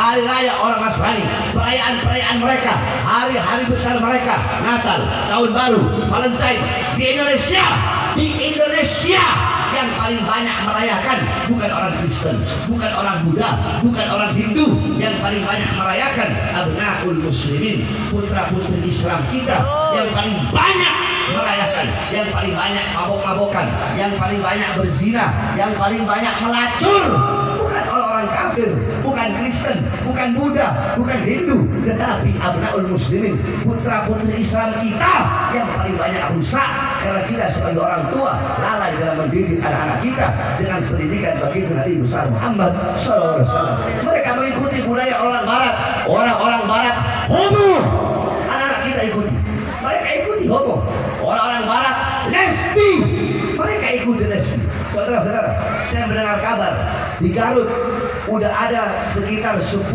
hari raya orang Nasrani, perayaan-perayaan mereka, hari-hari besar mereka, Natal, Tahun Baru, Valentine. Di Indonesia yang paling banyak merayakan bukan orang Kristen, bukan orang Buddha, bukan orang Hindu. Yang paling banyak merayakan abnaul muslimin, putra-putri Islam kita yang paling banyak merayakan, yang paling banyak mabok-mabokan, yang paling banyak berzina, yang paling banyak melacur. Bukan orang-orang kafir, bukan Kristen, bukan Buddha, bukan Hindu, tetapi abnaul muslimin, putra-putri Islam kita yang paling banyak rusak karena kita sebagai orang tua lalai dalam mendidik anak-anak kita dengan pendidikan baginda Nabi besar Muhammad SAW. Mereka mengikuti budaya orang Barat, orang-orang Barat homo, anak-anak kita ikuti. Mereka ikuti homo. Orang-orang Barat lesbi, mereka ikuti lesbi. Saudara-saudara, saya mendengar kabar di Garut udah ada sekitar 10.000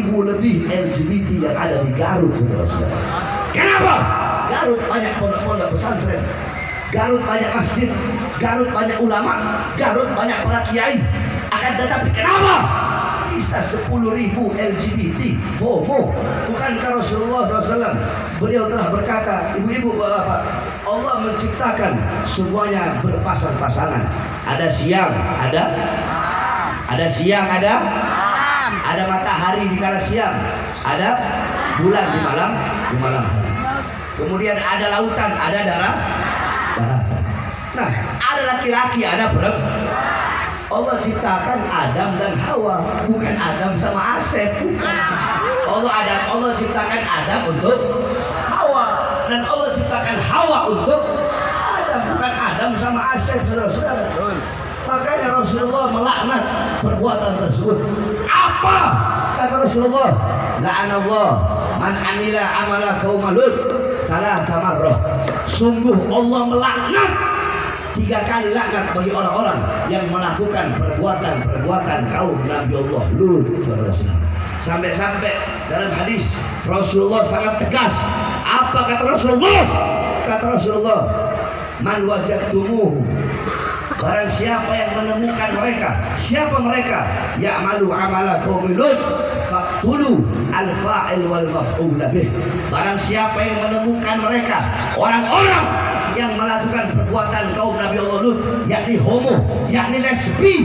lebih LGBT yang ada di Garut, saudara-saudara. Kenapa? Garut banyak pondok-pondok pesantren, Garut banyak masjid, Garut banyak ulama, Garut banyak para kiai. Akan tetapi kenapa bisa 10.000 LGBT homo? Bukankah Rasulullah SAW beliau telah berkata, ibu-ibu, bapak-bapak, Allah menciptakan semuanya berpasang-pasangan. Ada siang, ada siang, ada matahari di kala siang, ada bulan di malam hari. Kemudian ada lautan, ada daratan. Nah, ada laki-laki, ada perempuan. Allah ciptakan Adam dan Hawa, bukan Adam sama Asep. Allah ciptakan Adam untuk Hawa, dan Allah ciptakan Hawa untuk Adam, bukan Adam sama Asep, saudara-saudara. Makanya Rasulullah melaknat perbuatan tersebut. Apa kata Rasulullah? La'anallah man amila amala qaum Lut thalatha marrah. Sungguh Allah melaknat 3 kali laknat bagi orang-orang yang melakukan perbuatan kaum Nabi Allah Lut, saudara-saudara. Sampai-sampai dalam hadis Rasulullah sangat tegas. Apa kata Rasulullah? Kata Rasulullah, man wajadtumuhu, barang siapa yang menemukan mereka. Siapa mereka? Ya'malu amala qaum Lut faqtulu al-fa'il wal maf'ul bih. Barang siapa yang menemukan mereka, orang-orang yang melakukan perbuatan kaum Nabi Allah Lut, yakni homo, yakni lesbi,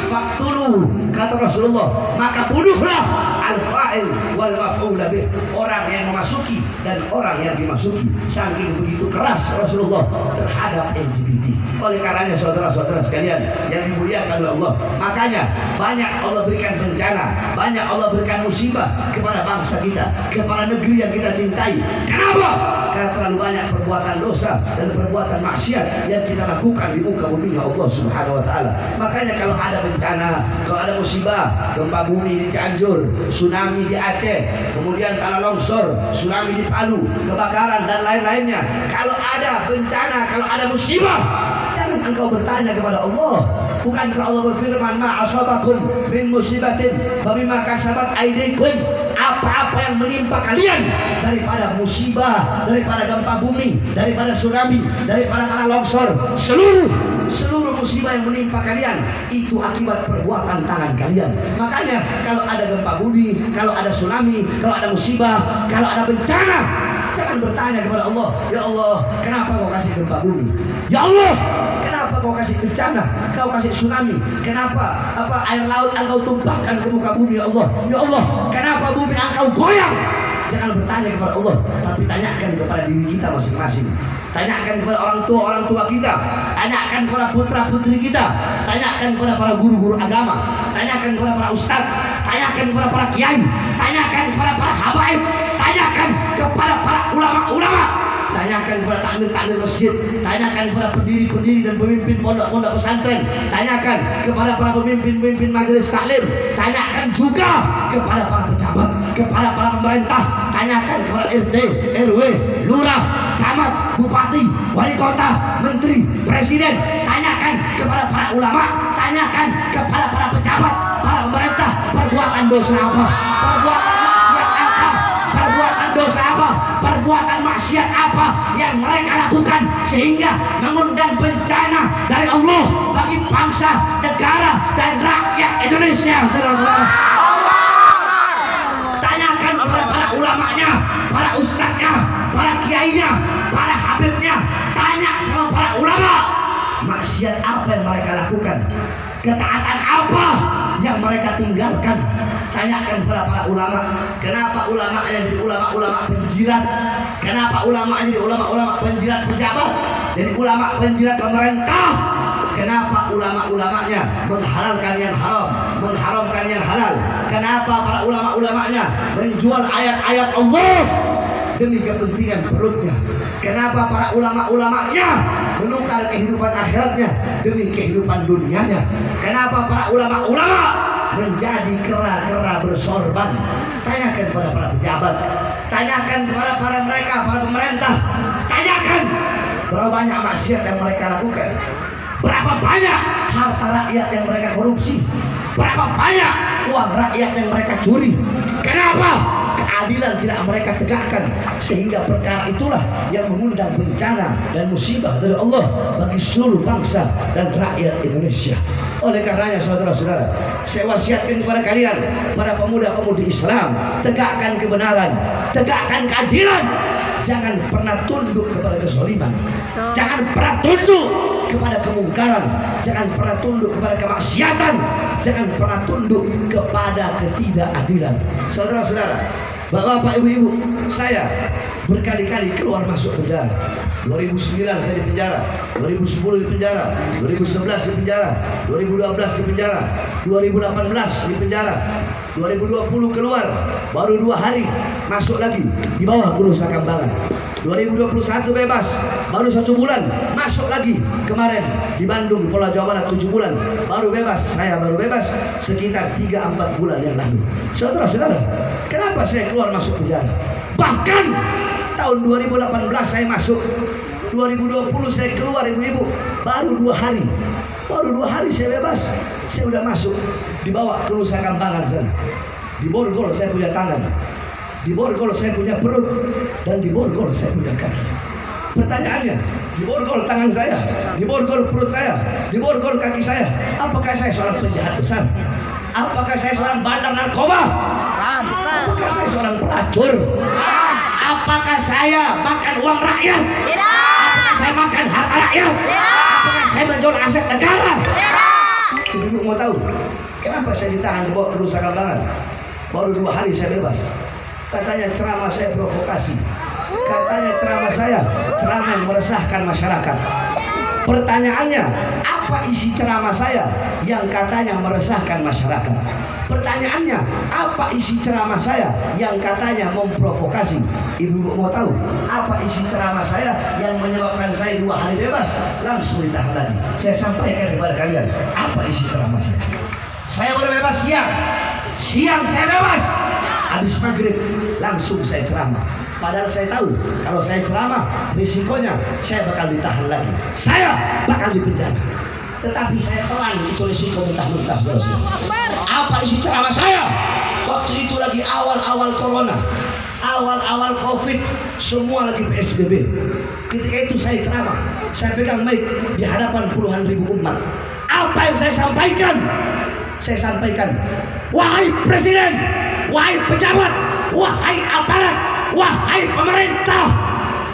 faqtulu, kata Rasulullah, maka bunuhlah al-fa'il wal maf'ul bih, orang yang memasuki dan orang yang dimasuki. Saking begitu keras Rasulullah terhadap LGBT. Oleh karenanya saudara-saudara sekalian yang dimuliakan oleh Allah, makanya banyak Allah berikan bencana, banyak Allah berikan musibah kepada bangsa kita, kepada negeri yang kita cintai. Kenapa? Karena terlalu banyak perbuatan dosa dan perbuatan maksiat yang kita lakukan di muka bumi Allah Subhanahu wa taala. Makanya kalau ada bencana, kalau ada musibah, gempa bumi di Cianjur, tsunami di Aceh, kemudian tanah longsor, tsunami di Palu, kebakaran dan lain-lainnya, kalau ada bencana, kalau ada musibah, jangan engkau bertanya kepada Allah. Bukankah Allah berfirman, ma asabakum min musibatin fabima kasabat aydikum, apa-apa yang menimpa kalian daripada musibah, daripada gempa bumi, daripada tsunami, daripada tanah longsor, seluruh musibah yang menimpa kalian itu akibat perbuatan tangan kalian. Makanya kalau ada gempa bumi, kalau ada tsunami, kalau ada musibah, kalau ada bencana, jangan bertanya kepada Allah, ya Allah, kenapa kau kasih gempa bumi? Ya Allah, kenapa kau kasih bencana? Kau kasih tsunami? Kenapa air laut engkau tumpahkan ke muka bumi? Ya Allah, ya Allah, kenapa bumi engkau goyang? Jangan bertanya kepada Allah, tapi tanyakan kepada diri kita masing-masing. Tanyakan kepada orang tua kita, tanyakan kepada putra-putri kita, tanyakan kepada para guru-guru agama, tanyakan kepada para ustadz, tanyakan kepada para kiai, tanyakan kepada para habaib, tanyakan kepada para ulama-ulama, tanyakan kepada takmir-takmir masjid, tanyakan kepada pendiri-pendiri dan pemimpin pondok-pondok pesantren, tanyakan kepada para pemimpin-pemimpin majelis taklim, tanyakan juga kepada para pejabat, kepada para pemerintah, tanyakan kepada RT, RW, lurah, camat, bupati, wali kota, menteri, presiden, tanyakan kepada para ulama, tanyakan kepada para pejabat, para pemerintah, perbuatan dosa apa, perbuatan maksiat apa, perbuatan dosa apa, perbuatan maksiat apa yang mereka lakukan sehingga mengundang bencana dari Allah bagi bangsa, negara dan rakyat Indonesia. Saudara-saudara, kiainya, para habibnya, tanya sama para ulama, maksiat apa yang mereka lakukan, ketaatan apa yang mereka tinggalkan. Tanyakan kepada para ulama, kenapa ulamanya jadi ulama-ulama penjilat, kenapa ulamanya jadi ulama-ulama penjilat pejabat, jadi ulama penjilat pemerintah, kenapa ulama-ulamanya menghalalkan yang haram, mengharamkan yang halal, kenapa para ulama-ulamanya menjual ayat-ayat Allah demi kepentingan perutnya, kenapa para ulama-ulamanya menukar kehidupan akhiratnya demi kehidupan dunianya, kenapa para ulama-ulama menjadi kera-kera bersorban. Tanyakan kepada para pejabat, tanyakan kepada para pemerintah, tanyakan berapa banyak maksiat yang mereka lakukan, berapa banyak harta rakyat yang mereka korupsi, berapa banyak uang rakyat yang mereka curi. Kenapa keadilan tidak mereka tegakkan, sehingga perkara itulah yang mengundang bencana dan musibah dari Allah bagi seluruh bangsa dan rakyat Indonesia. Oleh karenanya saudara-saudara, saya wasiatkan kepada kalian, para pemuda-pemudi Islam, tegakkan kebenaran, tegakkan keadilan. Jangan pernah tunduk kepada kezaliman, jangan pernah tunduk kepada kemungkaran, jangan pernah tunduk kepada kemaksiatan, jangan pernah tunduk kepada ketidakadilan. Saudara-saudara, bapak-bapak, ibu-ibu, saya berkali-kali keluar masuk penjara. 2009 saya di penjara, 2010 di penjara, 2011 di penjara, 2012 di penjara, 2018 di penjara, 2020 keluar, baru 2 hari masuk lagi di bawah Nusa Kambangan. 2021 bebas, baru 1 bulan masuk lagi. Kemarin di Bandung, Pulau Jawa Barat 7 bulan, baru bebas. Saya baru bebas sekitar 3-4 bulan yang lalu. Saudara-saudara, kenapa saya keluar masuk penjara? Bahkan tahun 2018 saya masuk, 2020 saya keluar, ibu-ibu, baru 2 hari. Baru 2 hari saya bebas, saya udah masuk, dibawa ke Nusa Kambangan sana. Di borgol saya punya tangan, di borgol saya punya perut, dan di borgol saya punya kaki. Pertanyaannya, di borgol tangan saya, di borgol perut saya, di borgol kaki saya, apakah saya seorang penjahat besar? Apakah saya seorang bandar narkoba? Apakah saya seorang pelacur? Apakah saya makan uang rakyat? Tidak. Apakah saya makan harta rakyat? Tidak. Apakah saya menjual aset negara? Tidak. Ibu mau tahu kenapa saya ditahan dibawa ke Nusa Kambangan? Baru 2 hari saya bebas. Katanya ceramah saya provokasi. Katanya ceramah saya ceramah yang meresahkan masyarakat. Pertanyaannya, apa isi ceramah saya yang katanya meresahkan masyarakat? Pertanyaannya, apa isi ceramah saya yang katanya memprovokasi? Ibu mau tahu apa isi ceramah saya yang menyebabkan saya 2 hari bebas langsung ditahan lagi? Saya sampaikan kepada kalian apa isi ceramah saya. Saya baru bebas siang saya bebas. Habis maghrib langsung saya ceramah. Padahal saya tahu kalau saya ceramah risikonya saya bakal ditahan lagi, saya bakal dipenjara. Tetapi saya telan itu risiko mentah-mentah. Apa isi ceramah saya? Waktu itu lagi awal-awal corona, awal-awal covid, semua lagi PSBB. Ketika itu saya ceramah, saya pegang mic di hadapan puluhan ribu umat. Apa yang saya sampaikan? Saya sampaikan, wahai presiden, wahai pejabat, wahai aparat, wahai pemerintah,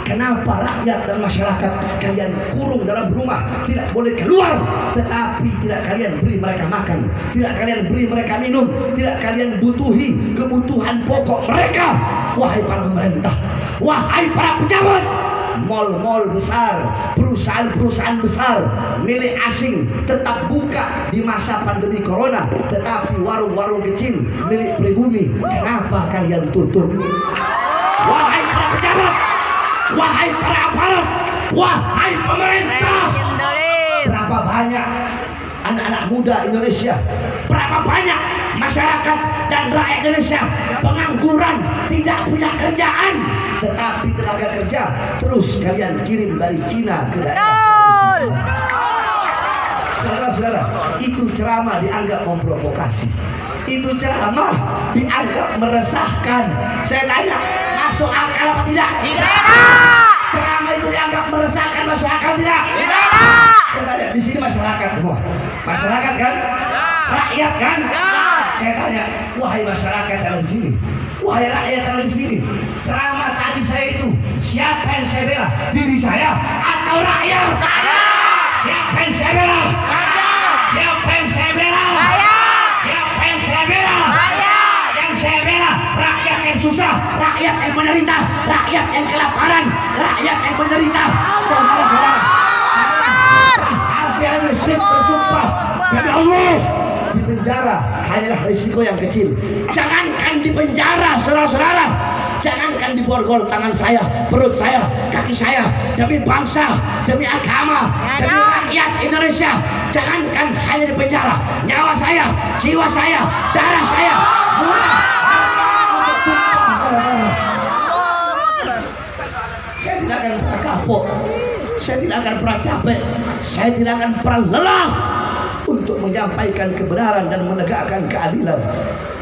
kenapa rakyat dan masyarakat kalian kurung dalam rumah, tidak boleh keluar, tetapi tidak kalian beri mereka makan, tidak kalian beri mereka minum, tidak kalian butuhi kebutuhan pokok mereka? Wahai para pemerintah, wahai para pejabat, mal-mal besar, perusahaan-perusahaan besar milik asing tetap buka di masa pandemi corona, tetapi warung-warung kecil milik pribumi, kenapa kalian tutup? Wahai para pejabat, wahai para aparat, wahai pemerintah, berapa banyak anak-anak muda Indonesia, berapa banyak masyarakat dan rakyat Indonesia pengangguran, tidak punya kerjaan, tetapi tenaga kerja terus kalian kirim dari Cina ke daerah. Saudara-saudara, itu ceramah dianggap memprovokasi, itu ceramah dianggap meresahkan. Saya tanya, masuk akal apa tidak? Tidak. Ceramah itu dianggap meresahkan, masuk akal tidak? Tidak. Saya tanya, di sini masyarakat semua, masyarakat kan, rakyat kan? Saya tanya, wahai masyarakat yang di sini, wahai rakyat yang di sini, ceramah tadi saya itu Siapa yang saya bela? Diri saya atau rakyat? Siapa yang saya bela? Siapa yang saya bela? Siapa yang saya bela? Yang saya bela rakyat yang susah, rakyat yang menderita, rakyat yang kelaparan, rakyat yang menderita. Saudara-saudara, Habib Smith bersumpah demi Allah, di penjara hanyalah risiko yang kecil. Jangankan di penjara, saudara-saudara, jangankan diborgol tangan saya, perut saya, kaki saya, demi bangsa, demi agama, demi rakyat Indonesia. Jangankan hanya di penjara, nyawa saya, jiwa saya, darah saya murah. Saya tidak akan pernah kapok, saya tidak akan pernah capek, saya tidak akan pernah lelah untuk menyampaikan kebenaran dan menegakkan keadilan.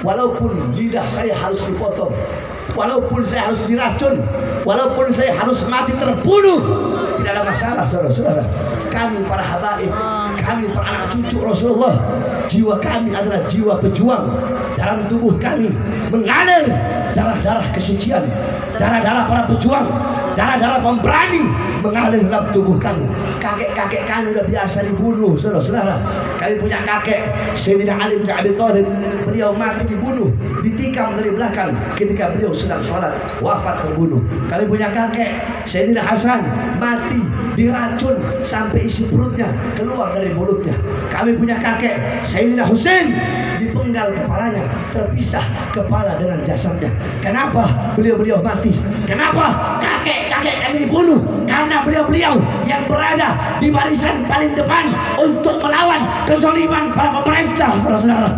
Walaupun lidah saya harus dipotong, walaupun saya harus diracun, walaupun saya harus mati terbunuh, tidak ada masalah, saudara-saudara. Kami para habaib, kami para anak cucu Rasulullah, jiwa kami adalah jiwa pejuang. Dalam tubuh kami mengalir darah-darah kesucian, darah-darah para pejuang, darah-darah pemberani mengalir dalam tubuh kami. Kakek-kakek kami sudah biasa dibunuh, saudara-saudara. Kami punya kakek Sayyidina Ali bin Abi Thalib, beliau mati dibunuh, ditikam dari belakang ketika beliau sedang sholat, wafat terbunuh. Kami punya kakek Sayyidina Hasan, mati diracun sampai isi perutnya keluar dari mulutnya. Kami punya kakek Sayyidina Husain, dipenggal kepalanya, terpisah kepala dengan jasadnya. Kenapa beliau-beliau mati? Kenapa kakek-kakek kami dibunuh? Karena beliau-beliau yang berada di barisan paling depan untuk melawan kezaliman para pemerintah, saudara-saudara.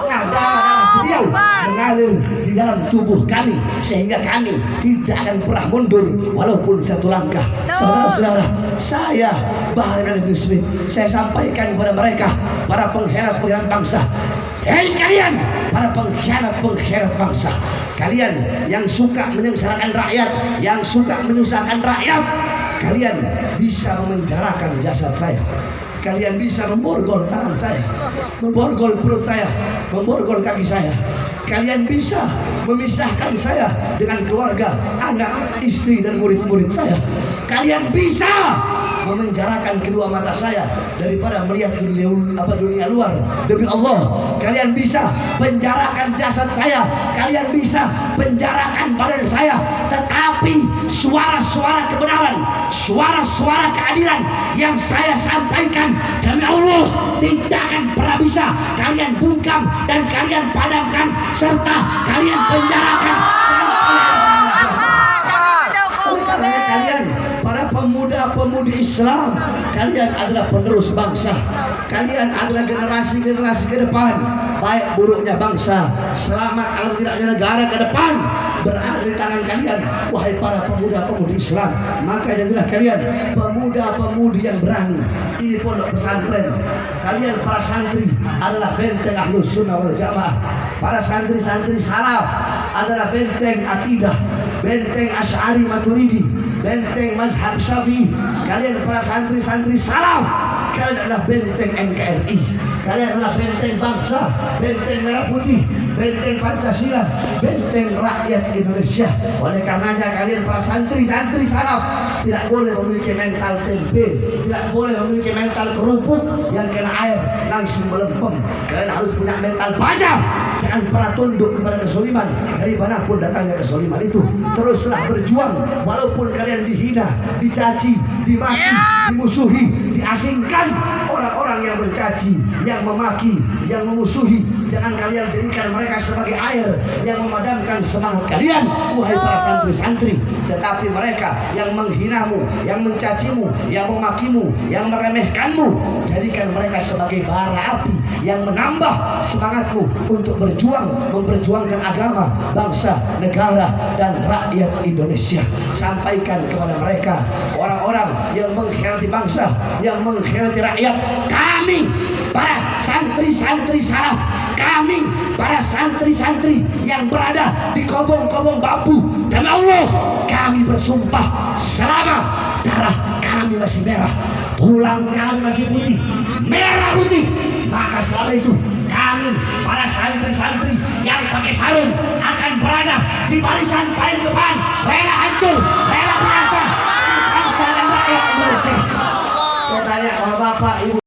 Nah, darah beliau mengalir di dalam tubuh kami sehingga kami tidak akan pernah mundur walaupun satu langkah. Saudara-saudara, saya Habib Smith, saya sampaikan kepada mereka, para pengkhianat bangsa. Hei kalian, para pengkhianat bangsa, kalian yang suka menyengsarakan rakyat, yang suka menyusahkan rakyat, kalian bisa memenjarakan jasad saya, kalian bisa memborgol tangan saya, memborgol perut saya, memborgol kaki saya. Kalian bisa memisahkan saya dengan keluarga, anak, istri, dan murid-murid saya. Kalian bisa memenjarakan kedua mata saya daripada melihat dunia luar. Demi Allah, kalian bisa penjarakan jasad saya, kalian bisa penjarakan badan saya, tetapi suara-suara kebenaran, suara-suara keadilan yang saya sampaikan demi Allah tidak akan pernah bisa kalian bungkam dan kalian padamkan serta kalian penjarakan sampai kalian para pemuda-pemudi Islam, kalian adalah penerus bangsa, kalian adalah generasi-generasi ke depan. Baik buruknya bangsa, selamat atau tidaknya negara ke depan berada di tangan kalian, wahai para pemuda-pemudi Islam. Maka jadilah kalian pemuda-pemudi yang berani. Ini pondok pesantren, kalian para santri adalah benteng Ahlus Sunnah wal Jamaah. Para santri-santri salaf adalah benteng akidah, benteng Asy'ari Maturidi, benteng mazhab Syafi'i. Kalian para santri-santri salaf, kalian adalah benteng NKRI, kalian adalah benteng bangsa, benteng merah putih, benteng Pancasila, benteng rakyat Indonesia. Oleh karenanya kalian para santri-santri salaf tidak boleh memiliki mental tempe, tidak boleh memiliki mental kerupuk yang kena air langsung melempem. Kalian harus punya mental baja. Jangan pernah tunduk kepada kesoliman dari manapun datangnya kesoliman itu. Teruslah berjuang walaupun kalian dihina, dicaci, dimaki, dimusuhi, diasingkan. Orang-orang yang mencaci, yang memaki, yang memusuhi, jangan kalian jadikan mereka sebagai air yang memadamkan semangat kalian, wahai para santri-santri. Tetapi mereka yang menghinamu, yang mencacimu, yang memakimu, yang meremehkanmu, jadikan mereka sebagai bara api yang menambah semangatmu untuk berjuang, memperjuangkan agama, bangsa, negara, dan rakyat Indonesia. Sampaikan kepada mereka, orang-orang yang mengkhianati bangsa, yang mengkhianati rakyat, kami para santri-santri salaf, kami para santri-santri yang berada di kobong-kobong bambu, demi Allah kami bersumpah selama darah kami masih merah, tulang kami masih putih, merah putih, maka selama itu kami para santri-santri yang pakai sarung akan berada di barisan paling depan, rela hancur, rela Bapak, Ibu.